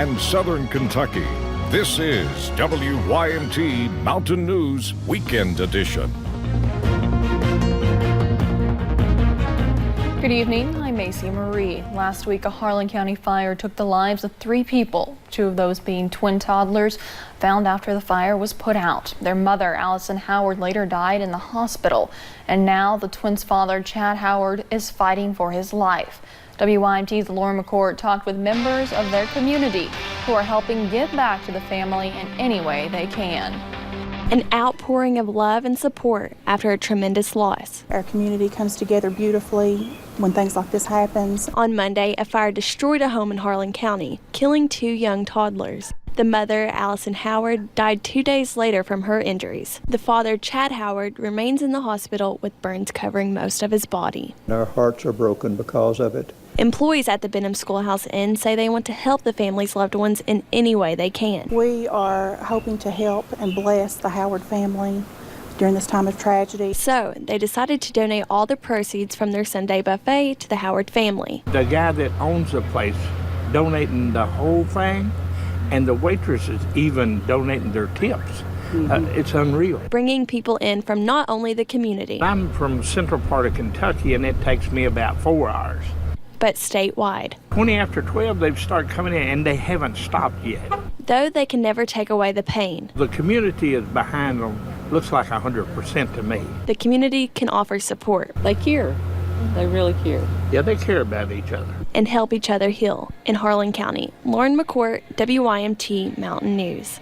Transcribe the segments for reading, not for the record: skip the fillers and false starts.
and southern Kentucky. This is WYMT Mountain News Weekend Edition. Good evening, I'm Macy Marie. Last week, a Harlan County fire took the lives of 3 people, 2 of those being twin toddlers, found after the fire was put out. Their mother, Allison Howard, later died in the hospital, and now the twins' father, Chad Howard, is fighting for his life. WYMT's Lauren McCourt talked with members of their community who are helping give back to the family in any way they can. An outpouring of love and support after a tremendous loss. Our community comes together beautifully when things like this happens. On Monday, a fire destroyed a home in Harlan County, killing 2 young toddlers. The mother, Allison Howard, died 2 days later from her injuries. The father, Chad Howard, remains in the hospital with burns covering most of his body. Our hearts are broken because of it. Employees at the Benham Schoolhouse Inn say they want to help the family's loved ones in any way they can. We are hoping to help and bless the Howard family during this time of tragedy. So they decided to donate all the proceeds from their Sunday buffet to the Howard family. The guy that owns the place donating the whole thing, and the waitresses even donating their tips. It's unreal. Bringing people in from not only the community. I'm from central part of Kentucky, and it takes me about 4 hours. But statewide. 20 after 12, they've started coming in, and they haven't stopped yet. Though they can never take away the pain. The community is behind them, looks like 100% to me. The community can offer support. They care. They really care. Yeah, they care about each other. And help each other heal. In Harlan County, Lauren McCourt, WYMT Mountain News.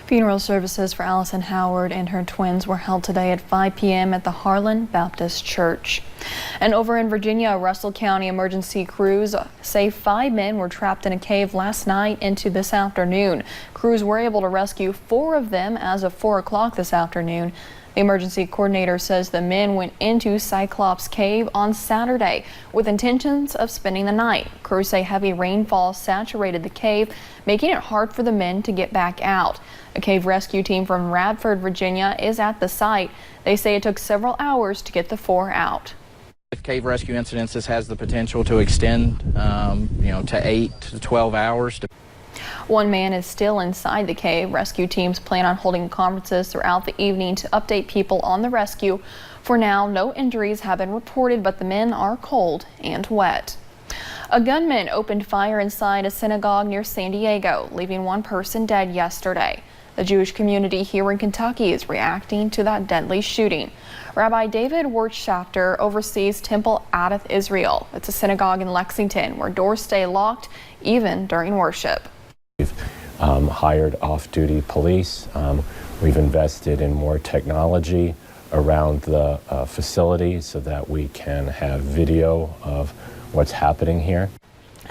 Funeral services for Allison Howard and her twins were held today at 5 p.m. at the Harlan Baptist Church. And over in Virginia, Russell County emergency crews say 5 men were trapped in a cave last night into this afternoon. Crews were able to rescue 4 of them as of 4 o'clock this afternoon. The emergency coordinator says the men went into Cyclops Cave on Saturday with intentions of spending the night. Crews say heavy rainfall saturated the cave, making it hard for the men to get back out. A cave rescue team from Radford, Virginia is at the site. They say it took several hours to get the 4 out. If cave rescue incidents, this has the potential to extend to 8 to 12 hours. 1 man is still inside the cave. Rescue teams plan on holding conferences throughout the evening to update people on the rescue. For now, no injuries have been reported, but the men are cold and wet. A gunman opened fire inside a synagogue near San Diego, leaving 1 person dead yesterday. The Jewish community here in Kentucky is reacting to that deadly shooting. Rabbi David Wirtschafter oversees Temple Adath Israel. It's a synagogue in Lexington where doors stay locked even during worship. We've hired off-duty police. We've invested in more technology around the facility so that we can have video of what's happening here.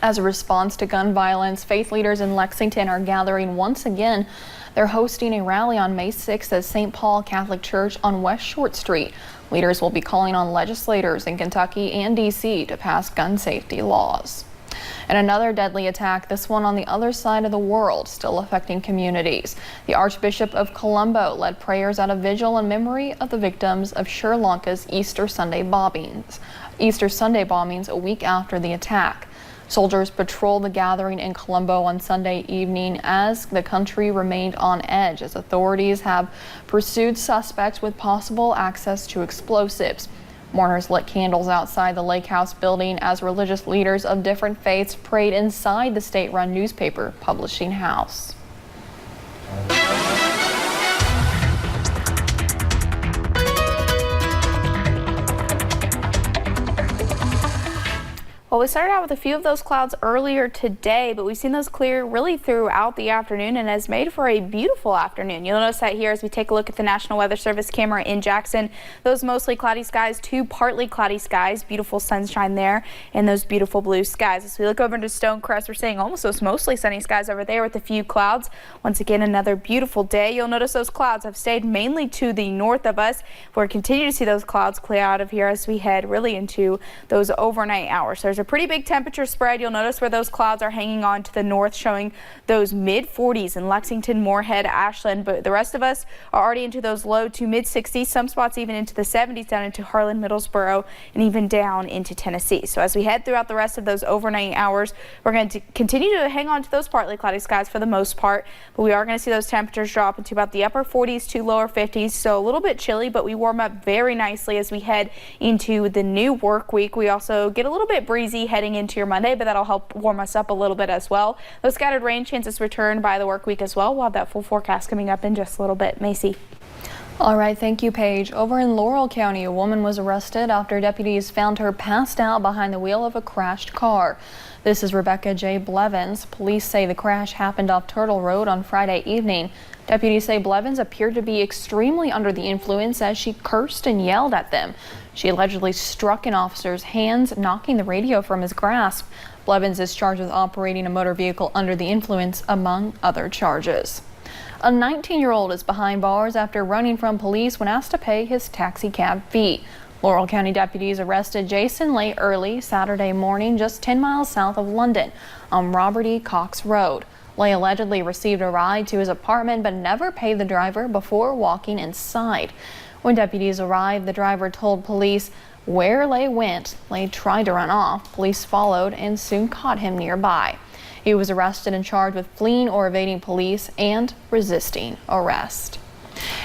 As a response to gun violence, faith leaders in Lexington are gathering once again. They're hosting a rally on May 6th at St. Paul Catholic Church on West Short Street. Leaders will be calling on legislators in Kentucky and D.C. to pass gun safety laws. And another deadly attack, this one on the other side of the world, still affecting communities. The Archbishop of Colombo led prayers at a vigil in memory of the victims of Sri Lanka's Easter Sunday bombings a week after the attack. Soldiers patrolled the gathering in Colombo on Sunday evening as the country remained on edge as authorities have pursued suspects with possible access to explosives. Mourners lit candles outside the Lake House building as religious leaders of different faiths prayed inside the state-run newspaper publishing house. Well, we started out with a few of those clouds earlier today, but we've seen those clear really throughout the afternoon and has made for a beautiful afternoon. You'll notice that here as we take a look at the National Weather Service camera in Jackson. Those mostly cloudy skies to partly cloudy skies, beautiful sunshine there, and those beautiful blue skies. As we look over into Stonecrest, we're seeing almost those mostly sunny skies over there with a few clouds. Once again, another beautiful day. You'll notice those clouds have stayed mainly to the north of us. We're continuing to see those clouds clear out of here as we head really into those overnight hours. There's a pretty big temperature spread. You'll notice where those clouds are hanging on to the north, showing those mid-40s in Lexington, Moorhead, Ashland. But the rest of us are already into those low to mid-60s, some spots even into the 70s down into Harlan, Middlesboro, and even down into Tennessee. So as we head throughout the rest of those overnight hours, we're going to continue to hang on to those partly cloudy skies for the most part, but we are going to see those temperatures drop into about the upper 40s to lower 50s. So a little bit chilly, but we warm up very nicely as we head into the new work week. We also get a little bit breezy heading into your Monday, but that'll help warm us up a little bit as well. Those scattered rain chances return by the work week as well. We'll have that full forecast coming up in just a little bit. Macy. All right, thank you, Paige. Over in Laurel County, a woman was arrested after deputies found her passed out behind the wheel of a crashed car. This is Rebecca J. Blevins. Police say the crash happened off Turtle Road on Friday evening. Deputies say Blevins appeared to be extremely under the influence as she cursed and yelled at them. She allegedly struck an officer's hands, knocking the radio from his grasp. Blevins is charged with operating a motor vehicle under the influence, among other charges. A 19-year-old is behind bars after running from police when asked to pay his taxi cab fee. Laurel County deputies arrested Jason Lay early Saturday morning just 10 miles south of London on Robert E. Cox Road. Lay allegedly received a ride to his apartment but never paid the driver before walking inside. When deputies arrived, the driver told police where Lay went. Lay tried to run off. Police followed and soon caught him nearby. He was arrested and charged with fleeing or evading police and resisting arrest.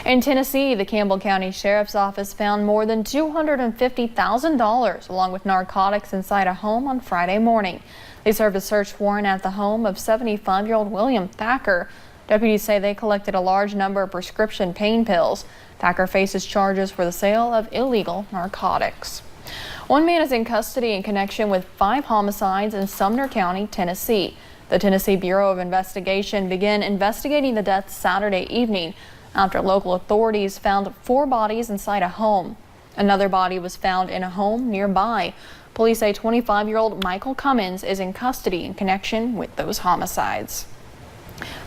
In Tennessee, the Campbell County Sheriff's Office found more than $250,000 along with narcotics inside a home on Friday morning. They served a search warrant at the home of 75-year-old William Thacker. Deputies say they collected a large number of prescription pain pills. Thacker faces charges for the sale of illegal narcotics. One man is in custody in connection with 5 homicides in Sumner County, Tennessee. The Tennessee Bureau of Investigation began investigating the deaths Saturday evening after local authorities found 4 bodies inside a home. Another body was found in a home nearby. Police say 25-year-old Michael Cummins is in custody in connection with those homicides.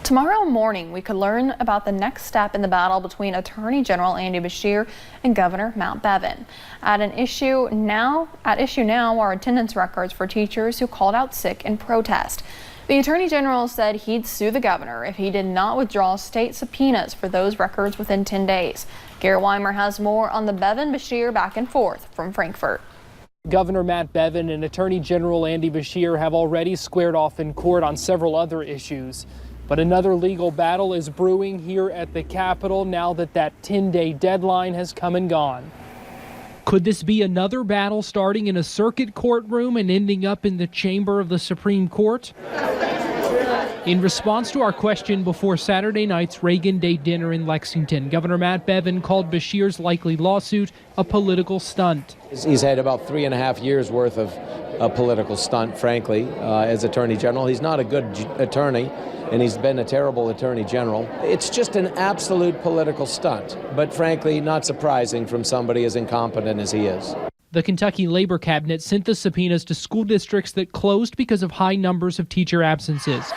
Tomorrow morning, we could learn about the next step in the battle between Attorney General Andy Beshear and Governor Mount Bevin. At issue now are attendance records for teachers who called out sick in protest. The Attorney General said he'd sue the governor if he did not withdraw state subpoenas for those records within 10 days. Garrett Weimer has more on the Bevin-Beshear back and forth from Frankfort. Governor Matt Bevin and Attorney General Andy Beshear have already squared off in court on several other issues. But another legal battle is brewing here at the Capitol now that 10-day deadline has come and gone. Could this be another battle starting in a circuit courtroom and ending up in the chamber of the Supreme Court? In response to our question before Saturday night's Reagan Day dinner in Lexington, Governor Matt Bevin called Beshear's likely lawsuit a political stunt. He's had about 3.5 years worth of a political stunt, frankly, as Attorney General. He's not a good attorney, and he's been a terrible Attorney General. It's just an absolute political stunt, but frankly, not surprising from somebody as incompetent as he is. The Kentucky Labor Cabinet sent the subpoenas to school districts that closed because of high numbers of teacher absences.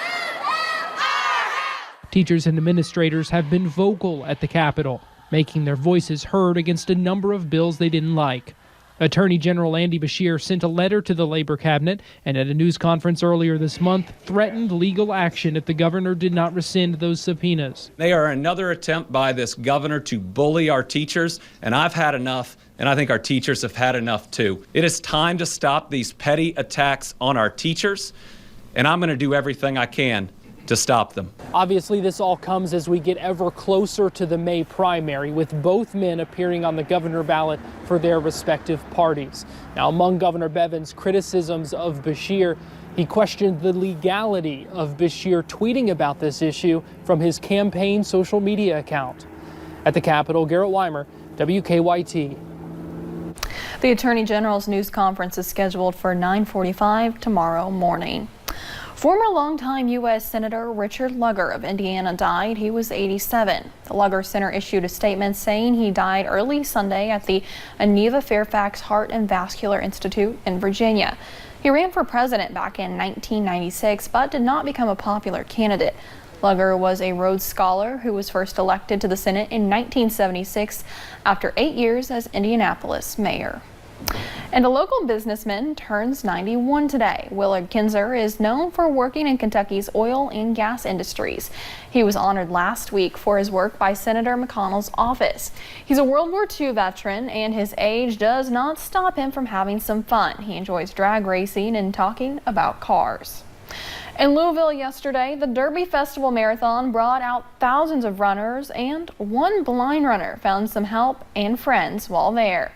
Teachers and administrators have been vocal at the Capitol, making their voices heard against a number of bills they didn't like. Attorney General Andy Beshear sent a letter to the Labor Cabinet and at a news conference earlier this month threatened legal action if the governor did not rescind those subpoenas. They are another attempt by this governor to bully our teachers, and I've had enough, and I think our teachers have had enough too. It is time to stop these petty attacks on our teachers, and I'm going to do everything I can to stop them. Obviously, this all comes as we get ever closer to the May primary, with both men appearing on the governor ballot for their respective parties. Now, among Governor Bevin's criticisms of Beshear, he questioned the legality of Beshear tweeting about this issue from his campaign social media account. At the Capitol, Garrett Weimer, WKYT. The Attorney General's news conference is scheduled for 9:45 tomorrow morning. Former longtime U.S. Senator Richard Lugar of Indiana died. He was 87. The Lugar Center issued a statement saying he died early Sunday at the Aneva Fairfax Heart and Vascular Institute in Virginia. He ran for president back in 1996, but did not become a popular candidate. Lugar was a Rhodes Scholar who was first elected to the Senate in 1976 after 8 years as Indianapolis mayor. And a local businessman turns 91 today. Willard Kinzer is known for working in Kentucky's oil and gas industries. He was honored last week for his work by Senator McConnell's office. He's a World War II veteran, and his age does not stop him from having some fun. He enjoys drag racing and talking about cars. In Louisville yesterday, the Derby Festival Marathon brought out thousands of runners, and one blind runner found some help and friends while there.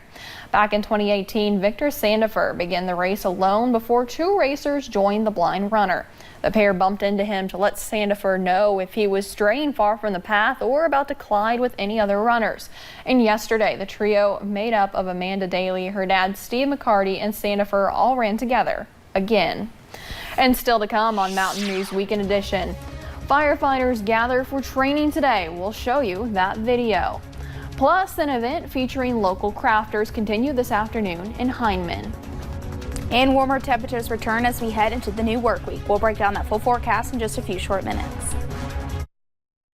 Back in 2018, Victor Sandifer began the race alone before two racers joined the blind runner. The pair bumped into him to let Sandifer know if he was straying far from the path or about to collide with any other runners. And yesterday, the trio made up of Amanda Daly, her dad Steve McCarty, and Sandifer all ran together again. And still to come on Mountain News Weekend Edition, firefighters gather for training today. We'll show you that video. Plus, an event featuring local crafters continue this afternoon in Hindman. And warmer temperatures return as we head into the new work week. We'll break down that full forecast in just a few short minutes.